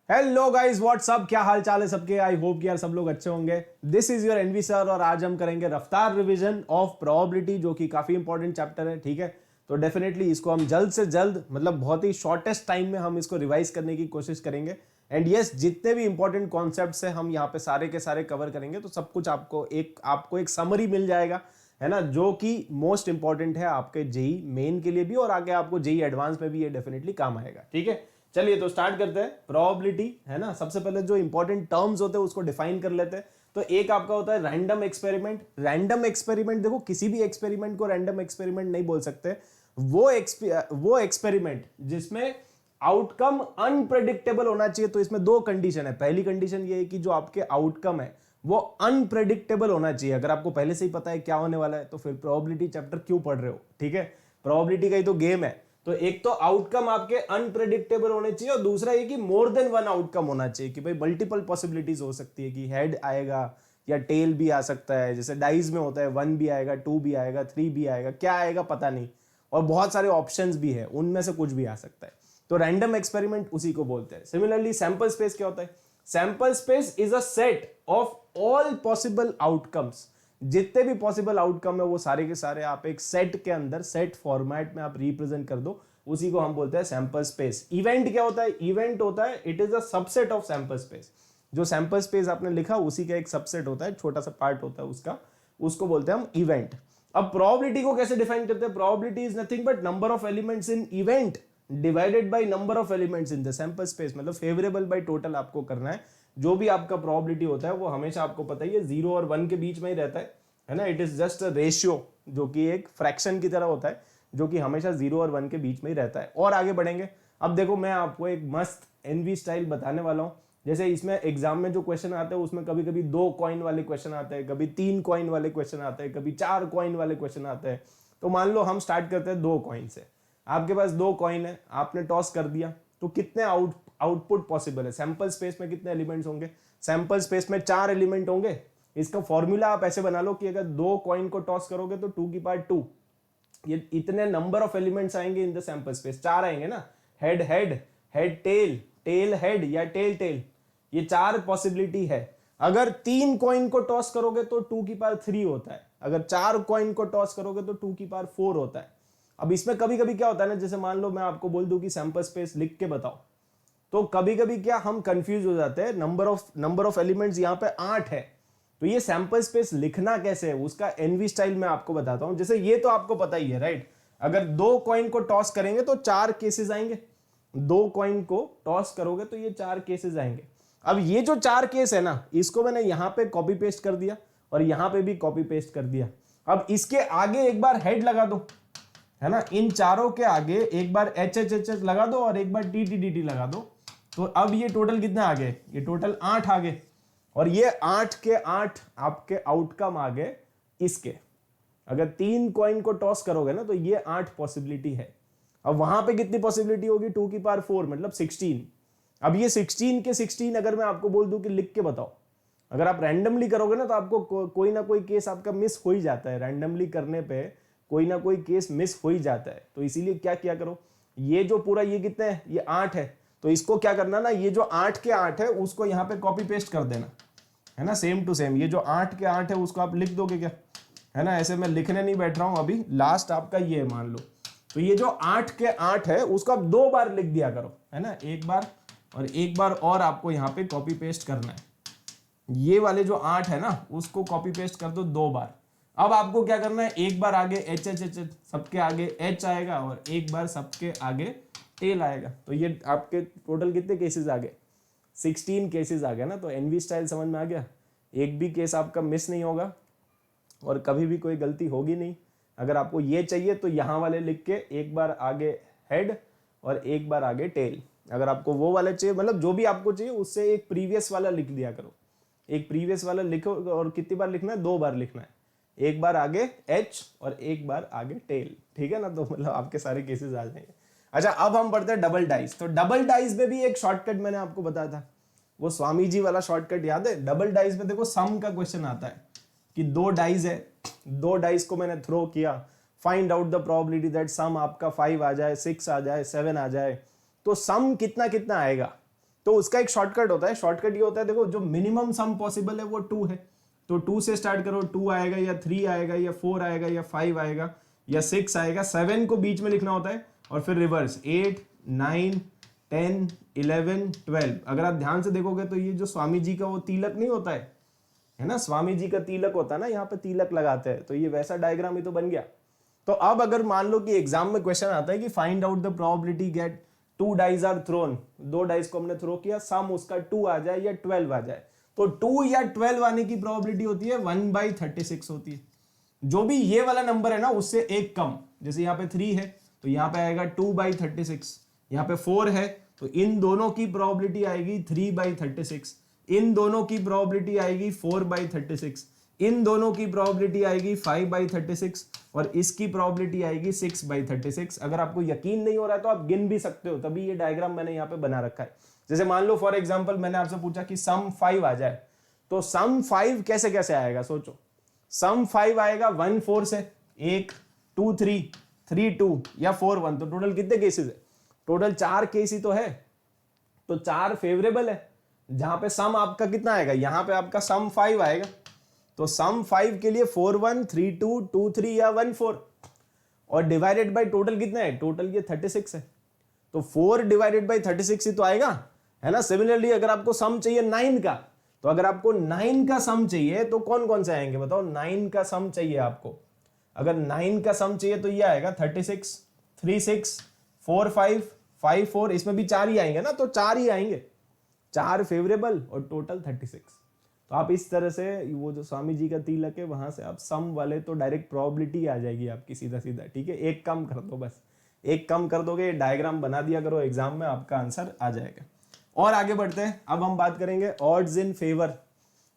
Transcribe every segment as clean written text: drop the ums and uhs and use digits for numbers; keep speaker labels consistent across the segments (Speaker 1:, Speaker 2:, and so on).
Speaker 1: Hello guys, WhatsApp, क्या हाल चाल है सबके। आई होप कि यार सब लोग अच्छे होंगे। This is your NV sir और आज हम करेंगे रफ्तार रिवीजन ऑफ प्रोबेबिलिटी, जो कि काफी इंपॉर्टेंट चैप्टर है। ठीक है, तो डेफिनेटली इसको हम जल्द से जल्द, मतलब बहुत ही शॉर्टेस्ट टाइम में हम इसको रिवाइज करने की कोशिश करेंगे। एंड यस, जितने भी इंपॉर्टेंट कॉन्सेप्ट्स हैं हम यहाँ पे सारे के सारे कवर करेंगे, तो सब कुछ आपको एक समरी मिल जाएगा, है ना, जो कि मोस्ट इंपॉर्टेंट है आपके जेई मेन के लिए भी और आगे आपको जेई एडवांस में भी ये डेफिनेटली काम आएगा। ठीक है, चलिए तो स्टार्ट करते हैं। प्रोबेबिलिटी, है ना, सबसे पहले जो इंपॉर्टेंट टर्म्स होते हैं उसको डिफाइन कर लेते हैं। तो एक आपका होता है रैंडम एक्सपेरिमेंट। रैंडम एक्सपेरिमेंट, देखो किसी भी एक्सपेरिमेंट को रैंडम एक्सपेरिमेंट नहीं बोल सकते। वो एक्सपेरिमेंट जिसमें आउटकम अनप्रेडिक्टेबल होना चाहिए। तो इसमें दो कंडीशन है। पहली कंडीशन ये है कि जो आपके आउटकम है वो अनप्रेडिक्टेबल होना चाहिए। अगर आपको पहले से ही पता है क्या होने वाला है तो फिर प्रोबेबिलिटी चैप्टर क्यों पढ़ रहे हो। ठीक है, प्रोबेबिलिटी का ही तो गेम है। तो एक तो आउटकम आपके अनप्रेडिक्टेबल होने चाहिए और दूसरा ये कि मोर देन वन आउटकम होना चाहिए, कि भाई मल्टीपल पॉसिबिलिटीज हो सकती है कि हेड आएगा या टेल भी आ सकता है। जैसे डाइज में होता है 1 भी आएगा, 2 भी आएगा, 3 भी आएगा, क्या आएगा पता नहीं। और बहुत सारे ऑप्शंस भी है, उनमें से कुछ भी आ सकता है। तो रैंडम एक्सपेरिमेंट उसी को बोलते हैं। सिमिलरली सैंपल स्पेस क्या होता है? Sample space is a set of all possible outcomes. जितने भी पॉसिबल आउटकम है वो सारे के सारे आप एक सेट के अंदर, सेट फॉर्मेट में आप रिप्रेजेंट कर दो, उसी को हम बोलते हैं सैंपल स्पेस। इवेंट क्या होता है? इवेंट होता है, it is a subset of sample space. जो सैंपल स्पेस आपने लिखा उसी का एक सबसेट होता है, छोटा सा पार्ट होता है उसका, उसको बोलते हैं हम इवेंट। अब प्रोबेबिलिटी को कैसे डिफाइन करते हैं? Probability is nothing but number of elements in event divided by number of elements in the sample space. मतलब फेवरेबल बाय टोटल आपको करना है। जो भी आपका प्रोबेबिलिटी होता है वो हमेशा आपको पता ही है 0 और 1 के बीच में ही रहता है ना। It is just a ratio, जो कि एक फ्रैक्शन की तरह होता है, जो कि हमेशा 0 और 1 के बीच में ही रहता है। और आगे बढ़ेंगे। अब देखो मैं आपको एक मस्त एनवी स्टाइल बताने वाला हूं। जैसे इसमें एग्जाम में जो क्वेश्चन आते हैं उसमें कभी कभी 2 कॉइन वाले क्वेश्चन आते हैं, कभी 3 कॉइन वाले क्वेश्चन आते हैं, कभी 4 कॉइन वाले क्वेश्चन आते हैं। तो मान लो हम स्टार्ट करते हैं 2 कॉइन से। आपके पास 2 कॉइन है, आपने टॉस कर दिया, तो कितने आउटपुट पॉसिबल है? सैंपल स्पेस में कितने एलिमेंट्स होंगे? सैंपल स्पेस में 4 एलिमेंट होंगे। इसका फॉर्मूला आप ऐसे बना लो कि अगर 2 कॉइन को टॉस करोगे तो 2 की पावर 2, ये इतने नंबर ऑफ एलिमेंट्स आएंगे इन द सैंपल स्पेस। 4 आएंगे ना, head head, head tail, tail head या टेल टेल, ये 4 पॉसिबिलिटी है। अगर 3 कॉइन को टॉस करोगे तो 2 की पावर 3 होता है। अगर 4 कॉइन को टॉस करोगे तो 2 की पावर 4 होता है। अब इसमें कभी कभी क्या होता है ना, जैसे मान लो मैं आपको बोल दूं कि सैंपल स्पेस लिख के बताओ, तो कभी कभी क्या हम कंफ्यूज हो जाते हैं। नंबर ऑफ एलिमेंट्स यहाँ पे 8 है, तो ये सैंपल स्पेस लिखना कैसे है उसका एनवी स्टाइल में आपको बताता हूं। जैसे ये तो आपको पता ही है, राइट। अगर 2 कॉइन को टॉस करेंगे तो 4 केसेस आएंगे। 2 कॉइन को टॉस करोगे तो ये 4 केसेस आएंगे। अब ये जो 4 केस है ना, इसको मैंने यहां पे कॉपी पेस्ट कर दिया और यहां पे भी कॉपी पेस्ट कर दिया। अब इसके आगे एक बार हेड लगा दो, है ना, इन चारों के आगे एक बार एच एच एच एच लगा दो और एक बार टी टी डी टी लगा दो। तो अब ये टोटल कितने आ गए? ये टोटल 8 आ गए। और ये 8 के 8 आपके आउटकम आ गए इसके। अगर 3 कॉइन को टॉस करोगे ना तो ये 8 पॉसिबिलिटी है। अब वहां पे कितनी पॉसिबिलिटी होगी? 2 की पावर 4 मतलब 16। अब ये 16 के 16 अगर मैं आपको बोल दूं कि लिख के बताओ, अगर आप रैंडमली करोगे ना तो आपको कोई ना कोई केस आपका मिस हो ही जाता है। रैंडमली करने पे कोई ना कोई केस मिस हो ही जाता है। तो इसीलिए क्या किया करो, ये जो पूरा ये कितने है? ये 8 है। तो इसको क्या करना ना, ये जो 8 के 8 है उसको यहां पे कॉपी पेस्ट कर देना, है ना, सेम टू सेम। ये जो 8 के 8 है उसको आप लिख दोगे क्या, है ना। ऐसे मैं लिखने नहीं बैठ रहा हूं अभी, लास्ट आपका ये है मान लो। तो ये जो 8 के 8 है उसको आप 2 बार लिख दिया करो, है ना, एक बार और एक बार और आपको यहाँ पे कॉपी पेस्ट करना है। ये वाले जो 8 है ना उसको कॉपी पेस्ट कर दो 2 बार। अब आपको क्या करना है, एक बार आगे एच एच एच, सबके आगे एच आएगा और एक बार सबके आगे टेल आएगा। तो ये आपके टोटल कितने केसेस आ गए? 16 केसेस आ गए ना। तो एनवी स्टाइल समझ में आ गया। एक भी केस आपका मिस नहीं होगा और कभी भी कोई गलती होगी नहीं। अगर आपको ये चाहिए तो यहाँ वाले लिख के एक बार आगे हेड और एक बार आगे टेल। अगर आपको वो वाला चाहिए, मतलब जो भी आपको चाहिए उससे एक प्रीवियस वाला लिख दिया करो। एक प्रीवियस वाला लिखो और कितनी बार लिखना है? 2 बार लिखना है। एक बार आगे एच और एक बार आगे टेल, ठीक है ना। तो मतलब आपके सारे केसेस आ जाएंगे। अच्छा, अब हम पढ़ते हैं डबल डाइस। तो डबल डाइस में भी एक शॉर्टकट मैंने आपको बताया था, वो स्वामी जी वाला शॉर्टकट याद है? डबल डाइस में देखो सम का क्वेश्चन आता है कि 2 डाइस है, 2 डाइस को मैंने थ्रो किया, find out the probability that sum आपका 5 आ जाए, 6 आ जाए, 7 आ जाए। तो सम कितना कितना आएगा? तो उसका एक शॉर्टकट होता है। शॉर्टकट ये होता है, देखो जो मिनिमम सम पॉसिबल है वो 2 है, तो 2 से स्टार्ट करो, 2 आएगा या 3 आएगा या 4 आएगा या 5 आएगा या 6 आएगा, 7 को बीच में लिखना होता है और फिर रिवर्स 8 9 10 11 12। अगर आप ध्यान से देखोगे तो ये जो स्वामी जी का वो तिलक नहीं होता है ना, स्वामी जी का तिलक होता है ना, यहाँ पे तिलक लगाते हैं, तो ये वैसा डायग्राम ही तो बन गया। तो अब अगर मान लो कि एग्जाम में क्वेश्चन आता है कि find out the probability get 2 dice are thrown, 2 dice को हमने थ्रो किया, सम उसका 2 आ जाए या 12 आ जाए, तो 2 या 12 आने की प्रोबेबिलिटी होती है 1/36 होती है। जो भी ये वाला नंबर है ना उससे एक कम, जैसे यहाँ पे 3 है तो यहाँ पे आएगा 2/36, यहाँ पे 4 है तो इन दोनों की प्रोबेबिलिटी आएगी 3/36, इन दोनों की प्रोबेबिलिटी आएगी 4/36, इन दोनों की प्रोबेबिलिटी आएगी 5/36 और इसकी प्रोबेबिलिटी आएगी 6/36। अगर आपको यकीन नहीं हो रहा है तो आप गिन भी सकते हो, तभी ये डायग्राम मैंने यहाँ पे बना रखा है। जैसे मान लो फॉर एग्जांपल मैंने आपसे पूछा कि सम 5 आ जाए, तो सम 5 कैसे कैसे आएगा, सोचो। सम 5 आएगा 1 4 से, 1 2 3 3 2 या 4 1, तो टोटल कितने केसेस है, टोटल 4 केस ही तो है, तो 4 फेवरेबल है। जहां पे सम आपका कितना आएगा, यहां पे आपका सम 5 आएगा, तो सम 5 के लिए 4 1 3 2 2 3 या 1 4 और डिवाइडेड बाय टोटल कितना है, टोटल ये 36 है, तो 4 डिवाइडेड बाय 36 ही तो आएगा, है ना। सिमिलरली अगर आपको सम चाहिए 9 का, तो अगर आपको 9 का सम चाहिए तो कौन कौन से आएंगे बताओ, 9 का सम चाहिए आपको, अगर 9 का सम चाहिए तो ये आएगा 36 3 6 4 5 5 4, इसमें भी 4 ही आएंगे ना, तो 4 ही आएंगे, 4 फेवरेबल और टोटल 36। तो आप इस तरह से वो जो स्वामी जी का तिलक है वहां से आप सम वाले तो डायरेक्ट प्रोबेबिलिटी आ जाएगी आपकी सीधा सीधा, ठीक है। एक कम कर दो, बस एक कम कर दोगे, डायग्राम बना दिया करो, एग्जाम में आपका आंसर आ जाएगा। और आगे बढ़ते हैं, अब हम बात करेंगे ऑड्स इन फेवर।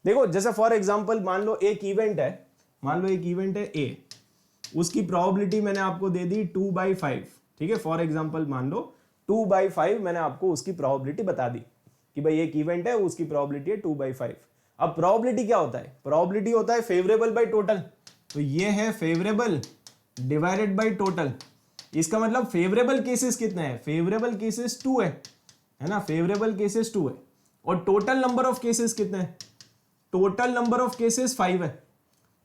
Speaker 1: देखो जैसे फॉर एग्जांपल मान लो एक इवेंट है, मान लो एक इवेंट है ए, उसकी प्रोबेबिलिटी मैंने आपको दे दी 2/5, ठीक है। फॉर एग्जांपल मान लो 2/5 मैंने आपको उसकी प्रोबेबिलिटी बता दी कि भाई एक इवेंट है उसकी प्रोबेबिलिटी है 2/5। अब प्रोबेबिलिटी क्या होता है, प्रोबेबिलिटी होता है फेवरेबल बाय टोटल, तो ये है फेवरेबल डिवाइडेड बाय टोटल। इसका मतलब फेवरेबल केसेस कितने हैं, फेवरेबल केसेस 2 है ना, फेवरेबल केसेस 2 है, और टोटल नंबर ऑफ केसेस कितने हैं, टोटल नंबर ऑफ केसेस 5 है।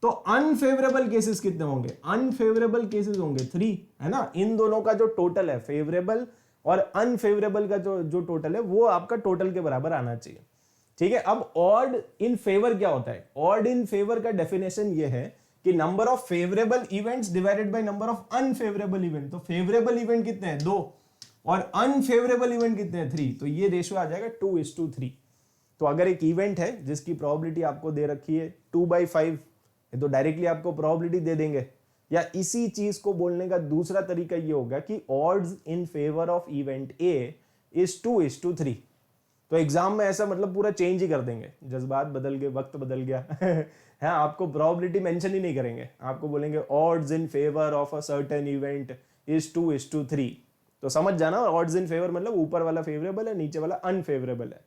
Speaker 1: तो अनफेवरेबल केसेस कितने होंगे, अनफेवरेबल केसेस होंगे 3, है ना। इन दोनों का जो टोटल है, फेवरेबल और अनफेवरेबल का जो टोटल है वो आपका टोटल के बराबर आना चाहिए, ठीक है। अब ऑड इन फेवर क्या होता है, ऑड इन फेवर का डेफिनेशन ये है कि number of favourable events divided by number of unfavourable event. तो फेवरेबल इवेंट कितने हैं, 2, और अनफेवरेबल इवेंट कितने हैं, 3, तो ये रेशियो आ जाएगा 2:3। तो अगर एक इवेंट है जिसकी प्रोबेबिलिटी आपको दे रखी है 2/5, तो डायरेक्टली आपको प्रोबेबिलिटी दे देंगे, या इसी चीज को बोलने का दूसरा तरीका ये होगा कि odds in favour of event A is 2:3। तो एग्जाम में ऐसा मतलब पूरा चेंज ही कर देंगे, जज्बात बदल गए, वक्त बदल गया है, आपको प्रोबेबिलिटी मेंशन ही नहीं करेंगे, आपको बोलेंगे odds in favour of a certain event is 2:3। तो समझ जाना, ऑड्स इन फेवर मतलब ऊपर वाला फेवरेबल है, नीचे वाला अनफेवरेबल है,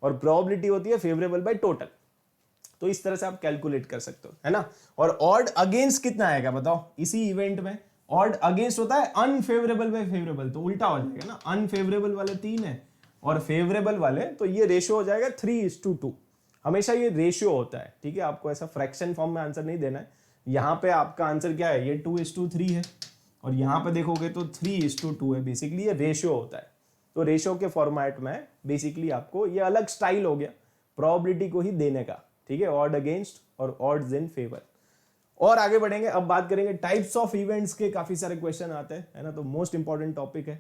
Speaker 1: और प्रोबेबिलिटी होती है फेवरेबल बाय टोटल। तो इस तरह से आप कैलकुलेट कर सकते हो, है ना। और ऑड अगेंस्ट कितना आएगा बताओ, इसी इवेंट में ऑड अगेंस्ट होता है अनफेवरेबल बाय फेवरेबल, तो उल्टा हो जाएगा ना, अनफेवरेबल वाले 3 है और फेवरेबल वाले, तो ये रेशियो हो जाएगा 3:2। हमेशा ये रेशियो होता है, ठीक है। आपको ऐसा फ्रैक्शन फॉर्म में आंसर नहीं देना है, यहाँ पे आपका आंसर क्या है, ये 2:3 है, और यहाँ पे देखोगे तो 3:2 है, बेसिकली ये रेशियो होता है। तो रेशियो के फॉर्मेट में बेसिकली आपको ये अलग स्टाइल हो गया प्रोबेबिलिटी को ही देने का, ठीक है, ऑड अगेंस्ट और ऑड्स इन फेवर। और आगे बढ़ेंगे, अब बात करेंगे टाइप्स ऑफ इवेंट्स के, काफी सारे क्वेश्चन आते हैं, है ना। तो मोस्ट इंपॉर्टेंट टॉपिक है,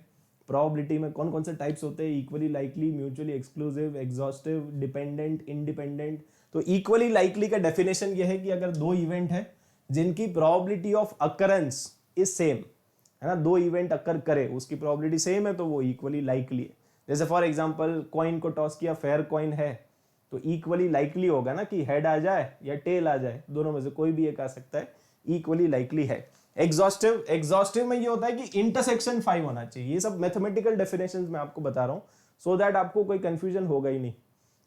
Speaker 1: प्रोबेबिलिटी में कौन कौन से टाइप्स होते हैं, equally likely, mutually exclusive, exhaustive, dependent, independent. तो इक्वली लाइकली का डेफिनेशन ये है कि अगर 2 इवेंट है जिनकी probability of occurrence is same, है ना, 2 इवेंट अकर करे उसकी प्रोबेबिलिटी सेम है, तो वो इक्वली लाइकली है। जैसे फॉर एग्जांपल कॉइन को टॉस किया, फेयर कॉइन है, तो इक्वली लाइकली होगा ना कि हेड आ जाए या टेल आ जाए, दोनों में से कोई भी एक आ सकता है, इक्वली लाइकली है। एग्जॉस्टिव, एग्जॉस्टिव में ये होता है कि इंटरसेक्शन 5 होना चाहिए। ये सब मैथमेटिकल डेफिनेशंस मैं आपको बता रहा हूँ सो दैट आपको कोई कंफ्यूजन होगा ही नहीं।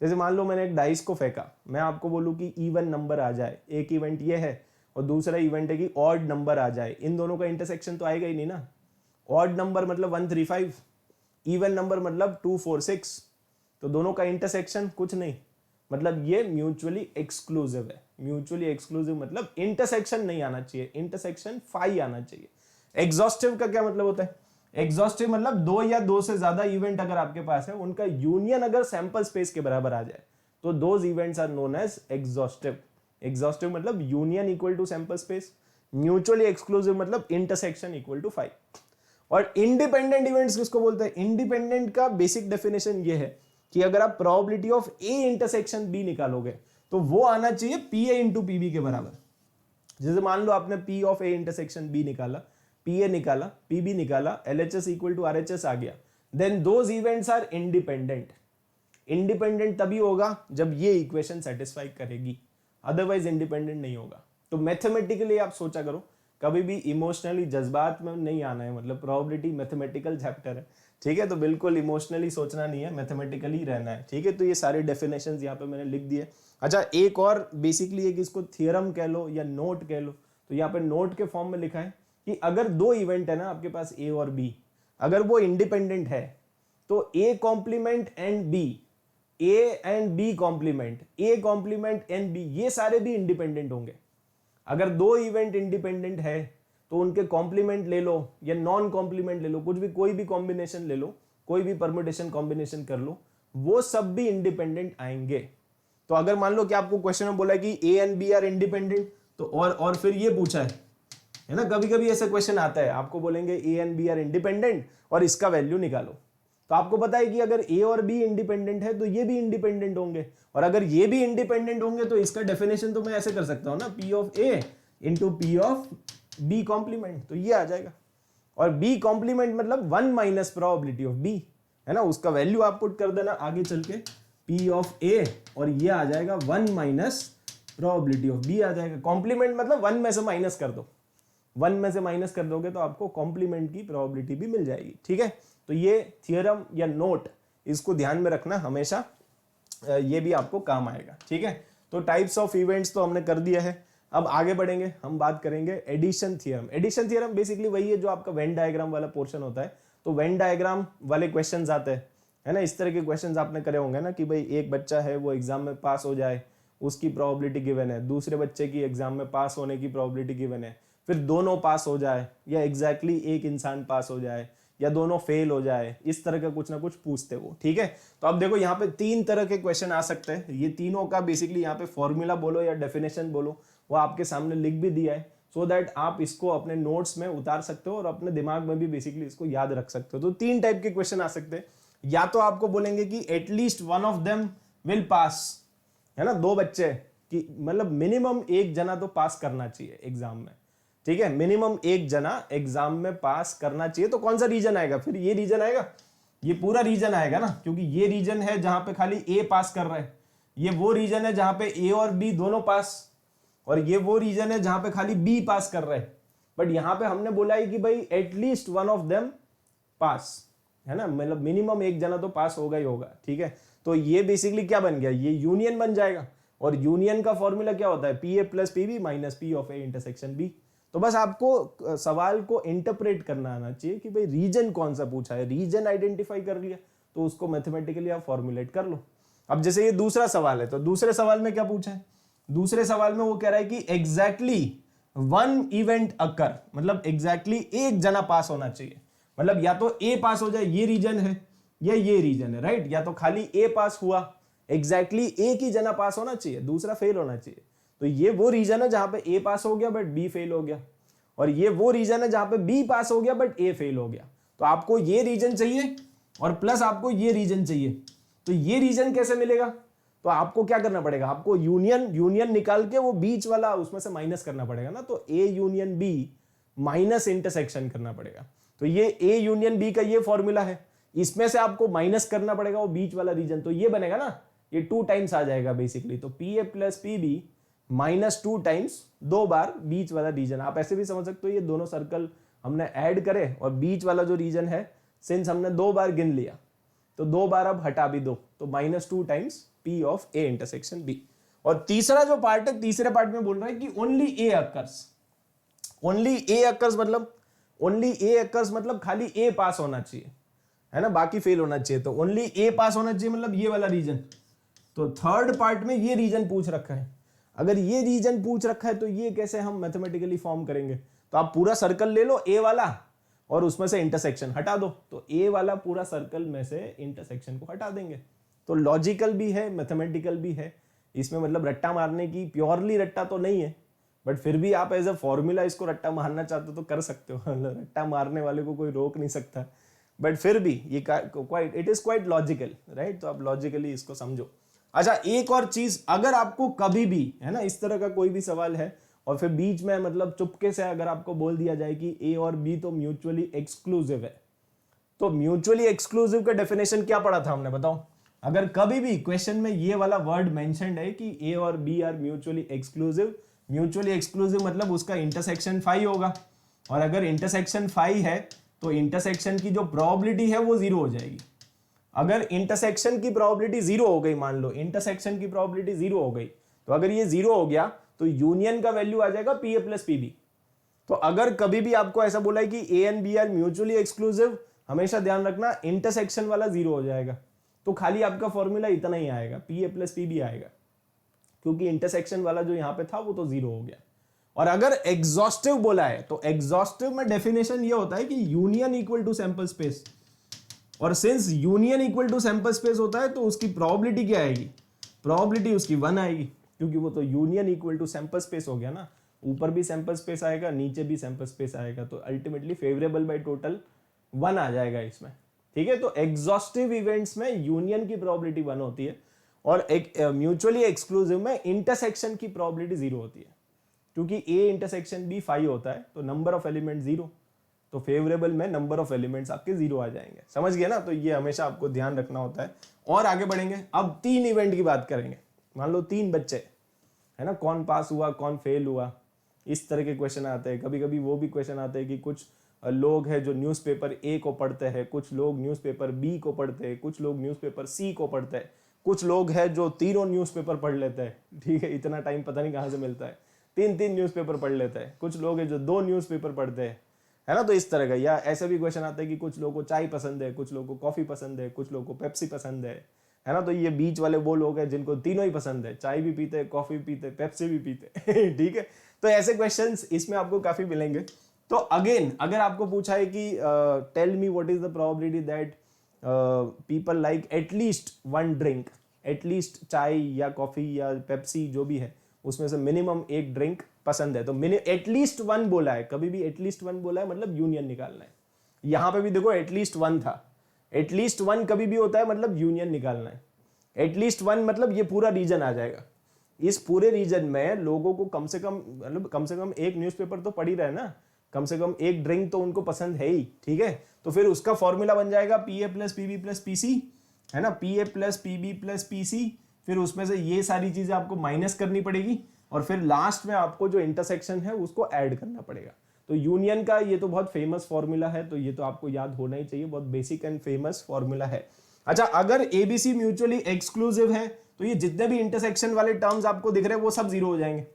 Speaker 1: जैसे मान लो मैंने एक डाइस को फेंका, मैं आपको बोलूँ कि इवन नंबर आ जाए, एक इवेंट ये है और दूसरा इवेंट है कि ऑड नंबर आ जाए, इन दोनों का इंटरसेक्शन तो आएगा ही नहीं ना। ऑड नंबर मतलब 135, इवन नंबर मतलब 246, तो दोनों का इंटरसेक्शन कुछ नहीं, मतलब ये म्यूचुअली एक्सक्लूसिव है। म्यूचुअली एक्सक्लूसिव मतलब इंटरसेक्शन नहीं आना चाहिए, इंटरसेक्शन फाई आना चाहिए। एग्जॉस्टिव का क्या मतलब होता है? एग्जॉस्टिव मतलब दो या दो से ज्यादा इवेंट अगर आपके पास है, उनका यूनियन अगर सैंपल स्पेस के बराबर आ जाए तो those events are known as exhaustive. Exhaustive मतलब union equal to sample space, mutually exclusive मतलब इंटरसेक्शन इक्वल टू 5। और इंडिपेंडेंट इवेंट्स किसको बोलते हैं? इंडिपेंडेंट का बेसिक डेफिनेशन ये है कि अगर आप probability of A intersection B निकालोगे तो वो आना चाहिए P A into P B के बराबर। जैसे मान लो आपने P of A intersection B निकाला, पी ए निकाला, पी बी निकाला, L H S equal to R H S आ गया, then those events are independent. Independent तभी होगा जब ये इक्वेशन सेटिस्फाई करेगी, अदरवाइज इंडिपेंडेंट नहीं होगा। तो मैथमेटिकली आप सोचा करो, कभी भी इमोशनली जज्बात में नहीं आना है, मतलब प्रोबेबिलिटी मैथमेटिकल चैप्टर है, ठीक है, तो बिल्कुल इमोशनली सोचना नहीं है, मैथमेटिकली रहना है, ठीक है। तो ये सारे डेफिनेशंस यहाँ पे मैंने लिख दिए। अच्छा, एक और बेसिकली एक इसको थियरम कह लो या नोट कह लो, तो यहाँ पे नोट के फॉर्म में लिखा है कि अगर दो इवेंट है ना आपके पास ए और बी, अगर वो इंडिपेंडेंट है तो A complement and B, A and B complement, A complement and B, ये सारे भी इंडिपेंडेंट होंगे। अगर दो इवेंट इंडिपेंडेंट है तो उनके कॉम्प्लीमेंट ले लो या नॉन कॉम्प्लीमेंट ले लो, कुछ भी, कोई भी कॉम्बिनेशन ले लो, कोई भी परम्यूटेशन कॉम्बिनेशन कर लो, वो सब भी इंडिपेंडेंट आएंगे। तो अगर मान लो कि आपको क्वेश्चन में बोला है कि A and B are independent, तो और फिर ये पूछा है ना, कभी कभी ऐसा क्वेश्चन आता है, आपको बोलेंगे A and B are independent और इसका वैल्यू निकालो, तो आपको पता है कि अगर ए और बी इंडिपेंडेंट है तो ये भी इंडिपेंडेंट होंगे, और अगर ये भी इंडिपेंडेंट होंगे तो इसका डेफिनेशन तो मैं ऐसे कर सकता हूं ना, P of A into P of B complement, तो ये आ जाएगा। और बी कॉम्प्लीमेंट मतलब 1 माइनस प्रोबेबिलिटी ऑफ बी, है ना, उसका वैल्यू आप पुट कर देना आगे चल के, पी ऑफ ए, और ये आ जाएगा 1 माइनस प्रोबेबिलिटी ऑफ बी आ जाएगा। कॉम्प्लीमेंट मतलब 1 में से माइनस कर दो, 1 में से माइनस कर दोगे तो आपको कॉम्प्लीमेंट की प्रोबेबिलिटी भी मिल जाएगी, ठीक है। तो ये थियरम या नोट, इसको ध्यान में रखना हमेशा, ये भी आपको काम आएगा, ठीक है। तो टाइप्स ऑफ इवेंट्स तो हमने कर दिया है। अब आगे बढ़ेंगे, हम बात करेंगे addition theorem. Addition theorem basically वही है जो आपका वेन डायग्राम वाला पोर्शन होता है। तो वेन डायग्राम वाले क्वेश्चंस आते हैं, है ना, इस तरह के क्वेश्चंस आपने करे होंगे ना, कि भाई एक बच्चा है वो एग्जाम में पास हो जाए, उसकी प्रोबेबिलिटी गिवन है, दूसरे बच्चे की एग्जाम में पास होने की प्रोबेबिलिटी गिवन है, फिर दोनों पास हो जाए, या एग्जैक्टली एक इंसान पास हो जाए, या दोनों फेल हो जाए, इस तरह का कुछ ना कुछ पूछते हो, ठीक है। तो अब देखो यहाँ पे 3 तरह के क्वेश्चन आ सकते हैं, ये तीनों का बेसिकली यहाँ पे फॉर्मूला बोलो या डेफिनेशन बोलो, वो आपके सामने लिख भी दिया है, सो दैट आप इसको अपने नोट्स में उतार सकते हो और अपने दिमाग में भी बेसिकली इसको याद रख सकते हो। तो 3 टाइप के क्वेश्चन आ सकते हैं, या तो आपको बोलेंगे कि at least one of them will pass, है ना, 2 बच्चे कि मतलब मिनिमम एक जना तो पास करना चाहिए एग्जाम में, ठीक है, मिनिमम एक जना एग्जाम में पास करना चाहिए। तो कौन सा रीजन आएगा? फिर ये रीजन आएगा, ये पूरा रीजन आएगा ना, क्योंकि ये रीजन है जहां पे खाली ए पास कर रहा है, ये वो रीजन है जहां पे ए और बी दोनों पास, और ये वो रीजन है जहां पे खाली बी पास कर रहा है। बट यहां पे हमने बोला है कि भाई at least one of them pass, है ना, मतलब मिनिमम एक जना तो पास होगा ही होगा, ठीक है। तो ये बेसिकली क्या बन गया, ये यूनियन बन जाएगा, और यूनियन का फॉर्मूला क्या होता है, P A plus P B minus P of A intersection B. तो बस आपको सवाल को इंटरप्रेट करना आना चाहिए कि भाई रीजन कौन सा पूछा है, रीजन आइडेंटिफाई कर लिया तो उसको मैथमेटिकली आप फॉर्मुलेट कर लो। अब जैसे ये दूसरा सवाल है, तो दूसरे सवाल में क्या पूछा है, दूसरे सवाल में वो कह रहा है कि एग्जैक्टली 1 इवेंट अकर, मतलब एग्जैक्टली एक जना पास होना चाहिए, मतलब या तो ए पास हो जाए, ये रीजन है, या ये रीजन है, राइट, या तो खाली ए पास हुआ, एग्जैक्टली एक ही जना पास होना चाहिए, दूसरा फेल होना चाहिए। तो ये वो रीजन है जहां पे ए पास हो गया बट बी फेल हो गया, और ये वो रीजन है जहां पे बी पास हो गया बट ए फेल हो गया। तो आपको ये रीजन चाहिए और प्लस आपको ये रीजन चाहिए। तो ये रीजन कैसे मिलेगा, तो आपको क्या करना पड़ेगा, आपको यूनियन निकाल के वो बीच वाला उसमें से माइनस करना पड़ेगा ना, तो A union B minus intersection करना पड़ेगा। तो ये ए यूनियन बी का ये फॉर्मूला है, इसमें से आपको माइनस करना पड़ेगा वो बीच वाला रीजन, तो ये बनेगा ना, ये 2 टाइम्स आ जाएगा बेसिकली। तो P A plus P B minus 2 times, 2 बार बीच वाला रीजन। आप ऐसे भी समझ सकते हो ये दोनों सर्कल हमने ऐड करे और बीच वाला जो रीजन है, सिंस हमने 2 बार गिन लिया तो 2 बार अब हटा भी दो, तो -2 times P of A intersection B. और तीसरा जो पार्ट है, तीसरे पार्ट में बोल रहा है कि ओनली ए अकर्स, ओनली ए अकर्स मतलब खाली ए पास होना चाहिए, है ना, बाकी फेल होना चाहिए, तो ओनली ए पास होना चाहिए, मतलब ये वाला रीजन। तो थर्ड पार्ट में ये रीजन पूछ रखा है। अगर ये रीजन पूछ रखा है तो ये कैसे हम मैथमेटिकली फॉर्म करेंगे? तो आप पूरा सर्कल ले लो ए वाला और उसमें से इंटरसेक्शन हटा दो, तो ए वाला पूरा सर्कल में से इंटरसेक्शन को हटा देंगे। तो लॉजिकल भी है, मैथमेटिकल भी है इसमें, मतलब रट्टा मारने की, प्योरली रट्टा तो नहीं है, बट फिर भी आप एज अ फॉर्मूला इसको रट्टा मारना चाहते हो तो कर सकते हो। रट्टा मारने वाले को कोई रोक नहीं सकता, बट फिर भी ये quite, it is quite logical, right? तो आप लॉजिकली इसको समझो। अच्छा, एक और चीज, अगर आपको कभी भी, है ना, इस तरह का कोई भी सवाल है और फिर बीच में मतलब चुपके से अगर आपको बोल दिया जाए कि ए और बी तो म्यूचुअली एक्सक्लूसिव है, तो म्यूचुअली एक्सक्लूसिव का डेफिनेशन क्या पढ़ा था हमने, बताओ? अगर कभी भी क्वेश्चन में ये वाला वर्ड मेंशन्ड है कि ए और B are mutually exclusive, mutually exclusive मतलब उसका इंटरसेक्शन 5 होगा, और अगर इंटरसेक्शन 5 है तो इंटरसेक्शन की जो प्रोबेबिलिटी है वो 0 हो जाएगी। अगर इंटरसेक्शन की प्रोबेबिलिटी 0 हो गई, मान लो इंटरसेक्शन की प्रोबेबिलिटी 0 हो गई, तो अगर ये 0 हो गया तो यूनियन का वैल्यू आ जाएगा P A plus P B. तो अगर कभी भी आपको ऐसा बोला है कि A and B are mutually exclusive, हमेशा ध्यान रखना इंटरसेक्शन वाला 0 हो जाएगा, तो खाली आपका फॉर्मूला इतना ही आएगा, P A plus P B आएगा, क्योंकि इंटरसेक्शन वाला जो यहां पे था वो तो 0 हो गया। और अगर एग्जॉस्टिव बोला है तो एग्जॉस्टिव में डेफिनेशन ये होता है कि union equal to sample space, और since union equal to sample space होता है तो उसकी प्रोबेबिलिटी क्या आएगी? प्रोबेबिलिटी उसकी 1 आएगी, क्योंकि वो तो union equal to sample space हो गया ना, ऊपर भी सैंपल स्पेस आएगा, नीचे भी सैंपल स्पेस आएगा, तो अल्टीमेटली फेवरेबल बाय टोटल 1 आ जाएगा इसमें, ठीक है? तो एग्जॉस्टिव इवेंट्स में यूनियन की प्रोबेबिलिटी 1 होती है, और एक म्यूचुअली एक्सक्लूसिव में इंटरसेक्शन की प्रोबेबिलिटी 0 होती है, क्योंकि ए इंटरसेक्शन बी 5 होता है, तो नंबर ऑफ एलिमेंट 0, तो फेवरेबल में नंबर ऑफ एलिमेंट्स आपके 0 आ जाएंगे। समझ गए ना? तो ये हमेशा आपको ध्यान रखना होता है। और आगे बढ़ेंगे, अब 3 इवेंट की बात करेंगे। मान लो 3 बच्चे, है ना, कौन पास हुआ कौन फेल हुआ, इस तरह के क्वेश्चन आते हैं। कभी कभी वो भी क्वेश्चन आते हैं कि कुछ लोग हैं जो न्यूज़पेपर ए को पढ़ते हैं, कुछ लोग न्यूज़पेपर बी को पढ़ते हैं, कुछ लोग न्यूज़पेपर सी को पढ़ते हैं, कुछ लोग हैं जो तीनों न्यूज़पेपर पढ़ लेते हैं, ठीक है? इतना टाइम पता नहीं कहाँ से मिलता है, 3 न्यूज़पेपर पढ़ लेते हैं। कुछ लोग हैं जो 2 न्यूज़पेपर पढ़ते हैं, है ना? तो इस तरह का। या ऐसे भी क्वेश्चन आता है कि कुछ लोगों को चाय पसंद है, कुछ लोगों को कॉफी पसंद है, कुछ लोगों को पेप्सी पसंद है ना? तो ये बीच वाले वो लोग हैं जिनको तीनों ही पसंद है, चाय भी पीते, कॉफी भी पीते, पेप्सी भी पीते। ठीक है? तो ऐसे क्वेश्चंस इसमें आपको काफी मिलेंगे। तो अगेन, अगर आपको पूछा है कि tell me what is the probability that people like at least 1 drink, at least चाय या कॉफी या पेप्सी जो भी है उसमें से मिनिमम 1 ड्रिंक पसंद है, तो मैंने एटलीस्ट 1 बोला है। कभी भी एटलीस्ट 1 बोला है मतलब यूनियन निकालना है। यहां पे भी देखो एटलीस्ट 1 था, एटलीस्ट 1 कभी भी होता है मतलब यूनियन निकालना है। एटलीस्ट 1 मतलब ये पूरा रीजन आ जाएगा। इस पूरे रीजन में लोगों को कम से कम, मतलब कम से कम 1 न्यूज़पेपर तो पढ़ ही रहे ना, कम से कम 1 ड्रिंक तो उनको पसंद है ही, ठीक है? तो फिर उसका फॉर्मूला बन जाएगा P A plus P B plus P C, है ना? P A plus P B plus P C, फिर उसमें से ये सारी चीजें आपको माइनस करनी पड़ेगी, और फिर लास्ट में आपको जो इंटरसेक्शन है उसको ऐड करना पड़ेगा। तो यूनियन का ये तो बहुत फेमस फॉर्मूला है, तो ये तो आपको याद होना ही चाहिए, बहुत बेसिक एंड फेमस फॉर्मूला है। अच्छा, अगर एबीसी म्यूचुअली एक्सक्लूसिव है तो ये जितने भी इंटरसेक्शन वाले टर्म्स आपको दिख रहे हैं वो सब 0 हो जाएंगे।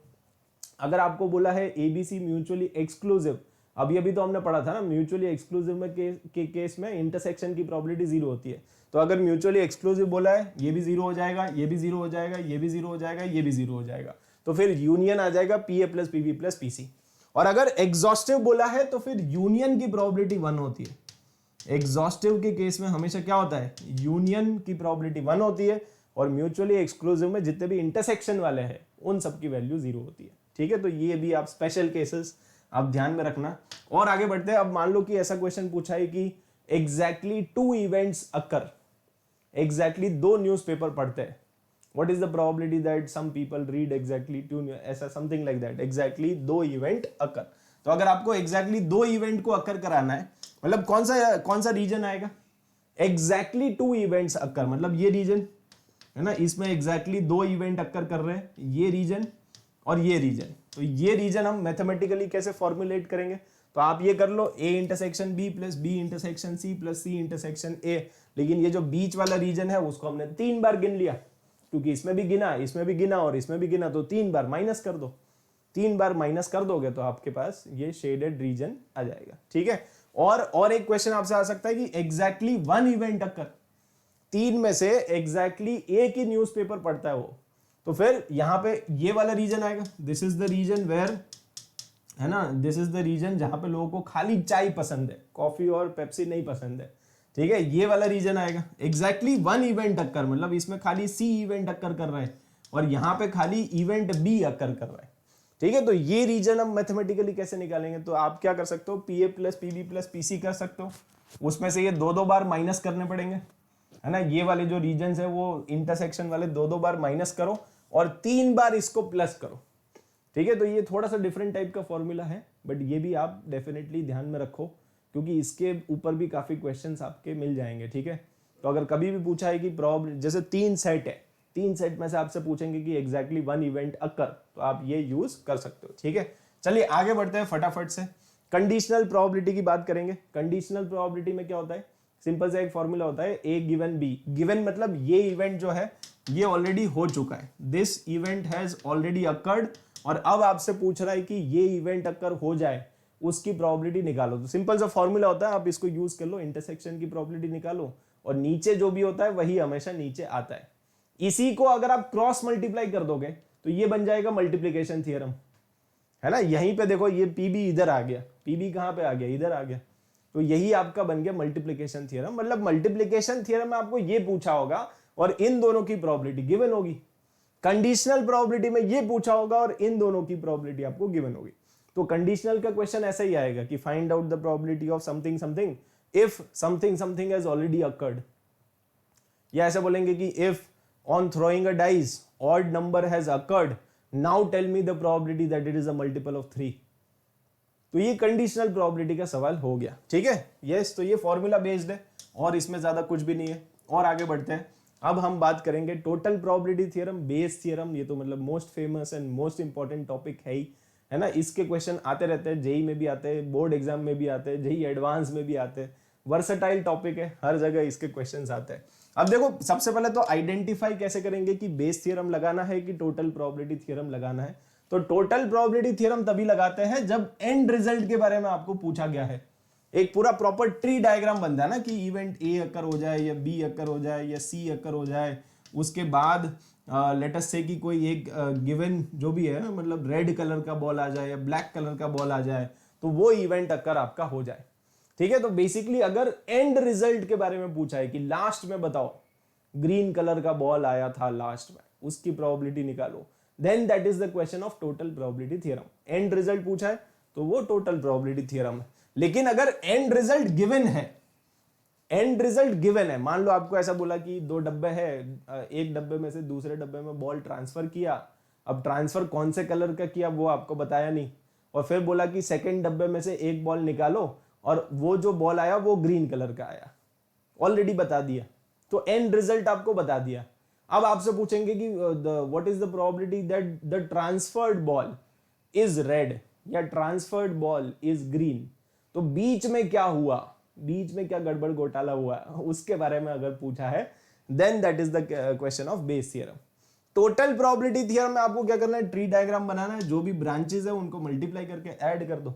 Speaker 1: अगर आपको बोला है एबीसी म्यूचुअली एक्सक्लूसिव, अभी तो हमने पढ़ा था ना, म्यूचुअली एक्सक्लूसिव में केस में इंटरसेक्शन की प्रोबेबिलिटी 0 होती है। तो अगर म्यूचुअली एक्सक्लूसिव बोला है, ये भी 0 हो जाएगा, ये भी 0 हो जाएगा, ये भी 0 हो जाएगा, ये भी 0 हो जाएगा, तो फिर यूनियन आ जाएगा P A plus P B plus P C. और अगर एग्जॉस्टिव बोला है तो फिर यूनियन की प्रोबेबिलिटी 1 होती है। एग्जॉस्टिव के केस में हमेशा क्या होता है? यूनियन की प्रोबेबिलिटी 1 होती है, और म्यूचुअली एक्सक्लूसिव में जितने भी इंटरसेक्शन वाले हैं उन सब की वैल्यू 0 होती है, ठीक है? तो ये भी आप स्पेशल केसेस आप ध्यान में रखना। और आगे बढ़ते हैं। अब मान लो कि ऐसा क्वेश्चन पूछा है कि एग्जैक्टली 2 इवेंट्स अकर, एग्जैक्टली 2 न्यूज़पेपर पढ़ते हैं, what is the probability that some people read exactly 2, ऐसा something like that, exactly 2 event occur. तो अगर आपको exactly 2 इवेंट को अकर कराना है, मतलब कौन सा रीजन आएगा? exactly 2 इवेंट्स अकर, मतलब ये रीजन है ना, इसमें exactly 2 इवेंट अकर कर रहे हैं, ये रीजन और ये रीजन। तो ये रीजन हम मैथमेटिकली कैसे फॉर्मुलेट करेंगे? तो आप ये कर लो, A intersection B plus B intersection C plus C intersection A, लेकिन ये जो बीच वाला रीजन है उसको हमने 3 बार गिन लिया, क्योंकि इसमें भी गिना, इसमें भी गिना और इसमें भी गिना, तो 3 बार माइनस कर दो। 3 बार माइनस कर दोगे तो आपके पास ये शेडेड रीजन आ जाएगा, ठीक है? और एक क्वेश्चन आपसे आ सकता है कि एग्जैक्टली वन इवेंट अकर, 3 में से एग्जैक्टली एक ही न्यूज़पेपर पढ़ता है वो, तो फिर यहां पे ये वाला रीजन आएगा, this is the region where, है ना, दिस इज द रीजन जहां पे लोगों को खाली चाय पसंद है, कॉफी और पेप्सी नहीं पसंद है, ठीक है, ये वाला रीजन आएगा। एग्जैक्टली वन इवेंट अक्कर मतलब इसमें खाली सी इवेंट अक्कर कर रहा है और यहाँ पे खाली इवेंट बी अक्कर कर रहा है, ठीक है। तो ये रीजन हम मैथमेटिकली कैसे निकालेंगे, तो आप क्या कर सकते हो, P A plus P B plus P C कर सकते हो, उसमें से ये 2-2 बार माइनस करने पड़ेंगे, है ना, ये वाले जो रीजन है वो इंटरसेक्शन वाले 2-2 बार माइनस करो और 3 बार इसको प्लस करो, ठीक है। तो ये थोड़ा सा डिफरेंट टाइप का फॉर्मूला है, बट ये भी आप डेफिनेटली ध्यान में रखो क्योंकि इसके ऊपर भी काफी क्वेश्चंस आपके मिल जाएंगे, ठीक है। तो अगर कभी भी पूछा है कि प्रॉब्लम, जैसे 3 सेट है, 3 सेट में से आपसे पूछेंगे कि एग्जैक्टली वन इवेंट अकर, तो आप ये यूज कर सकते हो, ठीक है। चलिए आगे बढ़ते हैं फटाफट से, कंडीशनल प्रोबेबिलिटी की बात करेंगे। कंडीशनल प्रोबेबिलिटी में क्या होता है, सिंपल सा एक फॉर्मूला होता है, ए गिवन बी, गिवन मतलब ये इवेंट जो है ये ऑलरेडी हो चुका है, this event has already occurred, और अब आपसे पूछ रहा है कि ये इवेंट अकर हो जाए उसकी प्रोबेबिलिटी निकालो। तो सिंपल सा फॉर्मूला होता है, आप इसको यूज कर लो, इंटरसेक्शन की प्रोबेबिलिटी निकालो और नीचे जो भी होता है वही हमेशा नीचे आता है। इसी को अगर आप क्रॉस मल्टीप्लाई कर दोगे तो ये बन जाएगा मल्टीप्लीकेशन थ्योरम, है ना। यहीं पे देखो ये पीबी इधर आ गया, पीबी कहां पे आ गया, इधर आ गया, तो यही आपका बन गया मल्टीप्लीकेशन थ्योरम। मतलब मल्टीप्लीकेशन थ्योरम में आपको ये पूछा होगा और इन दोनों की प्रोबेबिलिटी गिवन होगी, कंडीशनल प्रोबेबिलिटी में ये पूछा होगा और इन दोनों की प्रोबेबिलिटी आपको गिवन होगी। तो कंडीशनल का क्वेश्चन ऐसा ही आएगा कि find out the probability of something something if something something has already occurred, या ऐसे बोलेंगे कि if on throwing a dice odd number has occurred, now tell me the probability that it is a multiple of 3। तो ये conditional probability का सवाल हो गया, ठीक है। यस, तो ये फॉर्मूला बेस्ड है और इसमें ज्यादा कुछ भी नहीं है। और आगे बढ़ते हैं, अब हम बात करेंगे total probability theorem, Bayes theorem. ये तो मतलब most famous and most important topic है ही, है ना। इसके क्वेश्चन आते रहते हैं, जेई में भी आते हैं, बोर्ड एग्जाम में भी आते हैं, जेई एडवांस में भी आते हैं, वर्सेटाइल टॉपिक है, हर जगह इसके क्वेश्चंस आते हैं। अब देखो सबसे पहले तो आइडेंटिफाई कैसे करेंगे कि बेस थ्योरम लगाना है कि टोटल प्रोबेबिलिटी थ्योरम लगाना है। तो टोटल प्रोबेबिलिटी थ्योरम तभी लगाते हैं जब एंड रिजल्ट के बारे में आपको पूछा गया है, एक पूरा प्रॉपर ट्री डायग्राम बनता है ना, कि इवेंट ए अकर हो जाए या बी अकर हो जाए या सी अकर हो जाए, उसके बाद लेट अस से कि कोई एक गिवन जो भी है, मतलब रेड कलर का बॉल आ जाए या ब्लैक कलर का बॉल आ जाए, तो वो इवेंट अकर आपका हो जाए, ठीक है। तो बेसिकली अगर एंड रिजल्ट के बारे में पूछा है कि लास्ट में बताओ ग्रीन कलर का बॉल आया था लास्ट में, उसकी प्रोबेबिलिटी निकालो, then that is the question of total probability theorem. And result पूछा है तो वो टोटल प्रोबेबिलिटी थ्योरम है। लेकिन अगर एंड रिजल्ट गिवन है, एंड रिजल्ट गिवन है, मान लो आपको ऐसा बोला कि 2 डब्बे हैं, एक डब्बे में से दूसरे डब्बे में बॉल ट्रांसफर किया, अब ट्रांसफर कौन से कलर का किया वो आपको बताया नहीं, और फिर बोला कि सेकंड डब्बे में से एक बॉल निकालो और वो जो बॉल आया वो ग्रीन कलर का आया, ऑलरेडी बता दिया, तो एंड रिजल्ट आपको बता दिया। अब आपसे पूछेंगे कि what is the probability that the transferred ball is red या ट्रांसफर्ड बॉल इज ग्रीन, तो बीच में क्या हुआ, बीच में क्या गड़बड़ घोटाला हुआ, उसके बारे में अगर पूछा है, then that is the question of Bayes theorem. Total probability theorem में आपको क्या करना है, ट्री डायग्राम बनाना है, जो भी ब्रांचेस है उनको मल्टीप्लाई करके ऐड कर दो,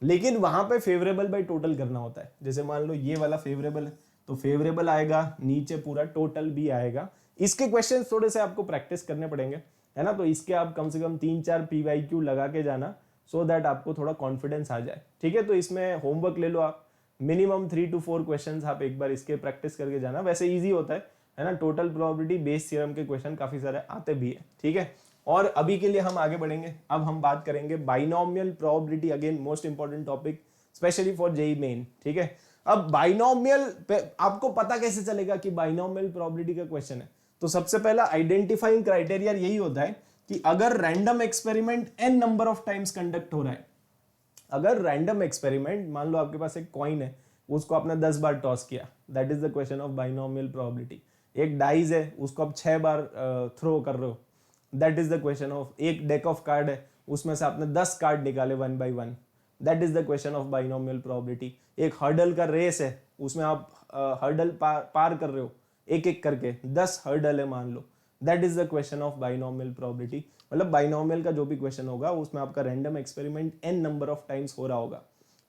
Speaker 1: लेकिन वहां पे फेवरेबल बाय टोटल करना होता है। जैसे मान लो ये वाला फेवरेबल है तो फेवरेबल आएगा, नीचे पूरा टोटल भी आएगा। इसके क्वेश्चन थोड़े से आपको प्रैक्टिस करने पड़ेंगे, है ना, तो इसके आप कम से कम 3-4 PYQ लगा के जाना, सो दैट आपको थोड़ा कॉन्फिडेंस आ जाए, ठीक है। तो इसमें होमवर्क ले लो आप, मिनिमम 3 to 4 क्वेश्चंस आप एक बार इसके प्रैक्टिस करके जाना, वैसे इजी होता है ना। टोटल प्रोबेबिलिटी बेस थ्योरम के क्वेश्चन काफी सारे आते भी है, ठीक है। और अभी के लिए हम आगे बढ़ेंगे, अब हम बात करेंगे binomial probability, again most important topic specially for JEE Main, ठीक है। अब बाइनोमियल पे आपको पता कैसे चलेगा कि बाइनोमियल प्रोबेबिलिटी का क्वेश्चन है, तो सबसे पहला आइडेंटिफाइंग क्राइटेरिया यही होता है कि अगर random experiment n number of times conduct हो रहा है, अगर रैंडम एक्सपेरिमेंट, मान लो आपके पास एक कॉइन है, उसको आपने 10 बार टॉस किया, that is the question of binomial probability. एक डाइस है, उसको आप 6 बार थ्रो कर रहे हो, that is the question of, एक डेक ऑफ कार्ड है, उसमें से आपने 10 कार्ड निकाले 1 by 1, that is the question of binomial probability. एक हर्डल का रेस है, उसमें आप हर्डल पार कर रहे हो एक एक करके, 10 हर्डल है मान लो, that is the question of binomial probability. मतलब बाइनोमियल का जो भी क्वेश्चन होगा उसमें आपका random experiment n number of times हो रहा होगा,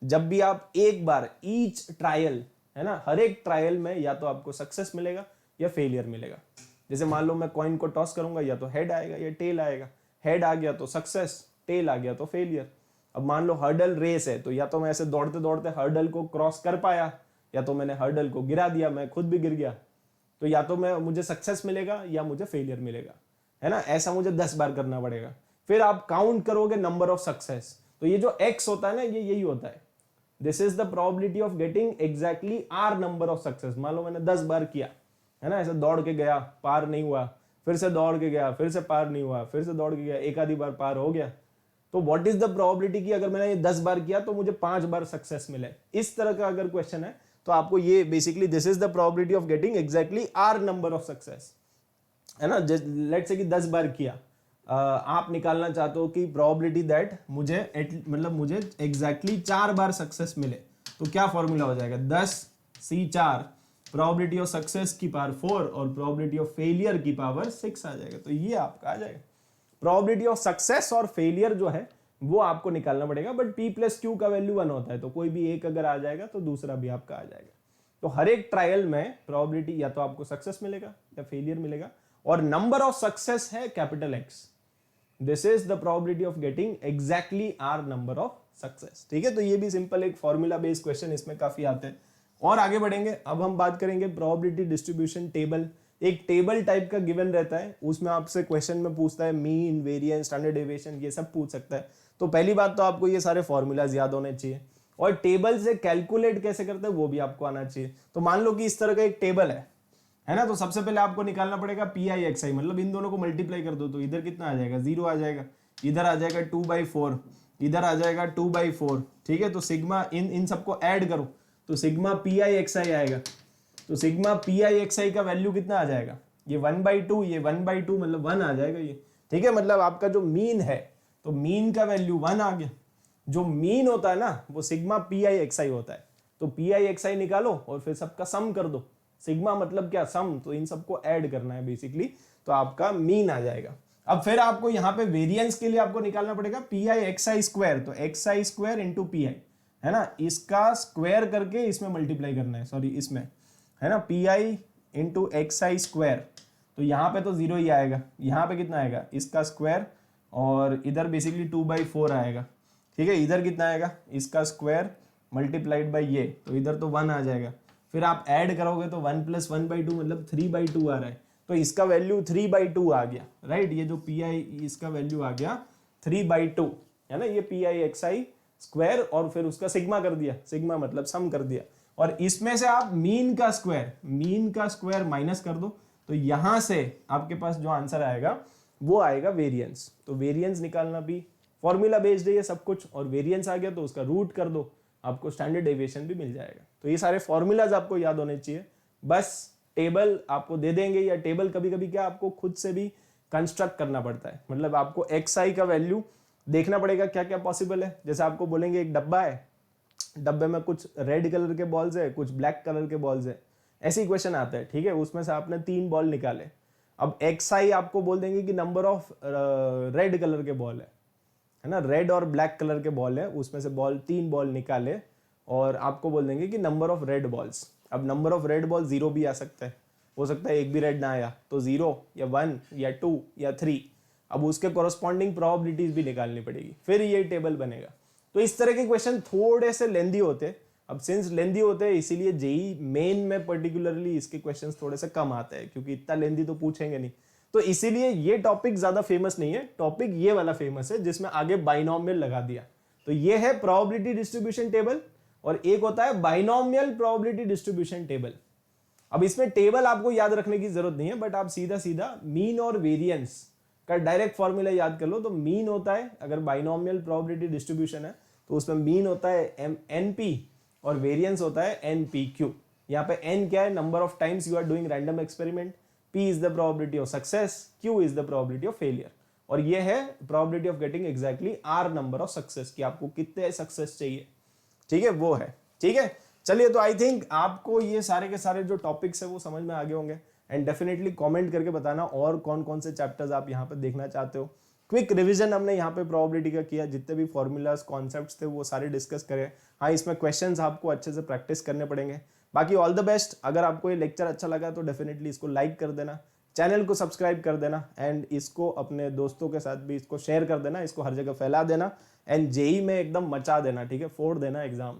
Speaker 1: जब भी आप एक बार ईच ट्रायल, है ना, हर एक ट्रायल में या तो आपको सक्सेस मिलेगा या फेलियर मिलेगा। जैसे मान लो मैं कॉइन को टॉस करूंगा, या तो हेड आएगा या टेल आएगा। हेड आ गया तो सक्सेस, टेल आ गया तो फेलियर। अब मान लो हर्डल रेस है, तो या तो मैं ऐसे दौड़ते दौड़ते हर्डल को क्रॉस कर पाया, या तो मैंने हर्डल को गिरा दिया, मैं खुद भी गिर गया। तो या तो मुझे सक्सेस मिलेगा या मुझे फेलियर मिलेगा, है ना। ऐसा मुझे 10 बार करना पड़ेगा। फिर आप काउंट करोगे नंबर ऑफ सक्सेस, तो ये जो एक्स होता है ना, ये यही होता है। This is the probability of getting exactly R number of success. मान लो मैंने 10 बार किया, है ना, ऐसे दौड़ के गया, पार नहीं हुआ, फिर से दौड़ के गया, फिर से पार नहीं हुआ, फिर से दौड़ के गया, एक आधी बार पार हो गया। तो व्हाट इज द प्रोबेबिलिटी कि अगर मैंने ये 10 बार किया तो मुझे 5 बार सक्सेस मिले। इस तरह का अगर क्वेश्चन है तो आपको ये basically this is the probability of getting exactly R number of success, है ना। लेट्स से कि 10 बार किया, आप निकालना चाहते हो कि प्रोबेबिलिटी दैट मुझे मुझे एग्जैक्टली 4 बार सक्सेस मिले, तो क्या फॉर्मूला हो जाएगा, 10C4 प्रोबेबिलिटी ऑफ सक्सेस की पावर 4 और प्रोबेबिलिटी ऑफ फेलियर की पावर 6 आ जाएगा। तो ये आपका आ जाएगा। प्रोबेबिलिटी ऑफ सक्सेस और फेलियर जो है वो आपको निकालना पड़ेगा, बट P+Q का वैल्यू 1 होता है, तो कोई भी एक अगर आ जाएगा तो दूसरा भी आपका आ जाएगा। तो हर एक ट्रायल में प्रोबेबिलिटी या तो आपको सक्सेस मिलेगा या फेलियर मिलेगा, और नंबर ऑफ सक्सेस है capital X। This is the probability of getting exactly R number of success. ठीक है, तो ये भी सिंपल एक फॉर्मूला बेस्ड क्वेश्चन इसमें काफी आते हैं। और आगे बढ़ेंगे, अब हम बात करेंगे प्रोबेबिलिटी डिस्ट्रीब्यूशन टेबल। एक टेबल टाइप का गिवन रहता है, उसमें आपसे क्वेश्चन में पूछता है मीन, वेरिएंस, स्टैंडर्ड डेविएशन, ये सब पूछ सकता है। तो पहली बात तो आपको ये सारे फॉर्मूलाज याद होने चाहिए, और टेबल से कैलकुलेट कैसे करते हैं वो भी आपको आना चाहिए। तो मान लो कि इस तरह का एक टेबल है ना, तो सबसे पहले आपको निकालना पड़ेगा PI/XI, मतलब इन दोनों को मल्टीप्लाई कर दो तो इधर कितना आ जाएगा, 0 आ जाएगा, इधर आ जाएगा 2/4, इधर आ जाएगा 2/4। ठीक है, तो सिग्मा इन सबको ऐड करो तो सिग्मा PI/XI आएगा। तो सिग्मा PI/XI का वैल्यू कितना आ जाएगा, ये 1/2, ये 1/2 मतलब 1 आ जाएगा ये। ठीक है, मतलब आपका जो मीन है, तो मीन का वैल्यू 1 आ गया। जो मीन होता है ना वो सिग्मा PI/XI होता है। तो PI/XI निकालो और फिर सबका सम कर दो। सिग्मा मतलब क्या, सम, तो इन सबको ऐड करना है बेसिकली, तो आपका मीन आ जाएगा। अब फिर आपको यहाँ पे वेरिएंस के लिए आपको निकालना पड़ेगा PI/XI², तो XI² इंटू PI, है ना, इसका स्क्वायर करके इसमें मल्टीप्लाई करना है, सॉरी इसमें, है ना, PI इंटू XI²। तो यहाँ पे तो 0 ही आएगा, यहाँ पे कितना आएगा, इसका स्क्वायर, और इधर बेसिकली 2/4 आएगा। ठीक है, इधर कितना आएगा, इसका स्क्वायर मल्टीप्लाइड बाई ये, तो इधर तो 1 आ जाएगा। फिर आप ऐड करोगे तो 1 + 1/2 मतलब 3/2 आ रहा है, तो इसका वैल्यू 3/2 आ गया, राइट। ये जो PI इसका वैल्यू आ गया 3/2, है ना, ये PI/XI² और फिर उसका सिग्मा कर दिया, सिग्मा मतलब सम कर दिया, और इसमें से आप मीन का स्क्वायर माइनस कर दो, तो यहां से आपके पास जो आंसर आएगा वो आएगा वेरिएंस। तो वेरिएंस निकालना भी फॉर्मूला बेस्ड है ये सब कुछ, और वेरिएंस आ गया तो उसका रूट कर दो, आपको स्टैंडर्ड डेविएशन भी मिल जाएगा। तो ये सारे फॉर्मूलाज आपको याद होने चाहिए। बस टेबल आपको दे देंगे, या टेबल कभी कभी क्या आपको खुद से भी कंस्ट्रक्ट करना पड़ता है, मतलब आपको XI का वैल्यू देखना पड़ेगा क्या क्या पॉसिबल है। जैसे आपको बोलेंगे एक डब्बा है, डब्बे में कुछ रेड कलर के बॉल्स है, कुछ ब्लैक कलर के बॉल्स है, ऐसे ही क्वेश्चन आता है। ठीक है, उसमें से आपने 3 बॉल निकाले। अब XI आपको बोल देंगे कि नंबर ऑफ रेड कलर के बॉल है ना, रेड और ब्लैक कलर के बॉल है, उसमें से 3 बॉल निकाले, और आपको बोल देंगे कि नंबर ऑफ रेड बॉल्स। अब नंबर ऑफ रेड बॉल 0 भी आ सकता है, हो सकता है एक भी रेड ना आया, तो 0 या 1 या 2 या 3। अब उसके कॉरस्पॉन्डिंग प्रोबेबिलिटीज भी निकालनी पड़ेगी, फिर ये टेबल बनेगा। तो इस तरह के क्वेश्चन थोड़े से लेंदी होते हैं। अब सिंस लेंदी होते हैं इसीलिए जेई मेन में पर्टिकुलरली इसके क्वेश्चंस थोड़े से कम आते हैं, क्योंकि इतना लेंदी तो पूछेंगे नहीं, तो इसीलिए ये टॉपिक ज्यादा फेमस नहीं है। टॉपिक ये वाला फेमस है जिसमें आगे बाइनोमियल लगा दिया। तो ये है प्रोबेबिलिटी डिस्ट्रीब्यूशन टेबल, और एक होता है बाइनोमियल प्रोबेबिलिटी डिस्ट्रीब्यूशन टेबल। अब इसमें टेबल आपको याद रखने की जरूरत नहीं है, बट आप सीधा सीधा मीन और वेरिएंस का डायरेक्ट फॉर्मूला याद कर लो। तो मीन होता है, अगर बाइनोमियल प्रोबेबिलिटी डिस्ट्रीब्यूशन है तो उसमें मीन होता है NP और वेरिएंस होता है NPQ। यहाँ पे N क्या है, number of times you are doing random experiment, P is the probability of success, Q is the probability of failure, और ये है probability of getting exactly R number of success, कि आपको कितने सक्सेस चाहिए। ठीक है, वो है। ठीक है, चलिए, तो आई थिंक आपको ये सारे के सारे जो टॉपिक्स है वो समझ में आ गए होंगे, एंड डेफिनेटली कमेंट करके बताना और कौन कौन से चैप्टर्स आप यहाँ पे देखना चाहते हो। क्विक रिवीजन हमने यहाँ पे प्रोबेबिलिटी का किया, जितने भी फॉर्मूलाज कॉन्सेप्ट्स थे वो सारे डिस्कस करे। हाँ, इसमें क्वेश्चंस आपको अच्छे से प्रैक्टिस करने पड़ेंगे। बाकी ऑल द बेस्ट। अगर आपको ये लेक्चर अच्छा लगा तो डेफिनेटली इसको लाइक कर देना, चैनल को सब्सक्राइब कर देना, एंड इसको अपने दोस्तों के साथ भी इसको शेयर कर देना, इसको हर जगह फैला देना, एंड जेई में एकदम मचा देना, ठीक है, फोड़ देना एग्जाम।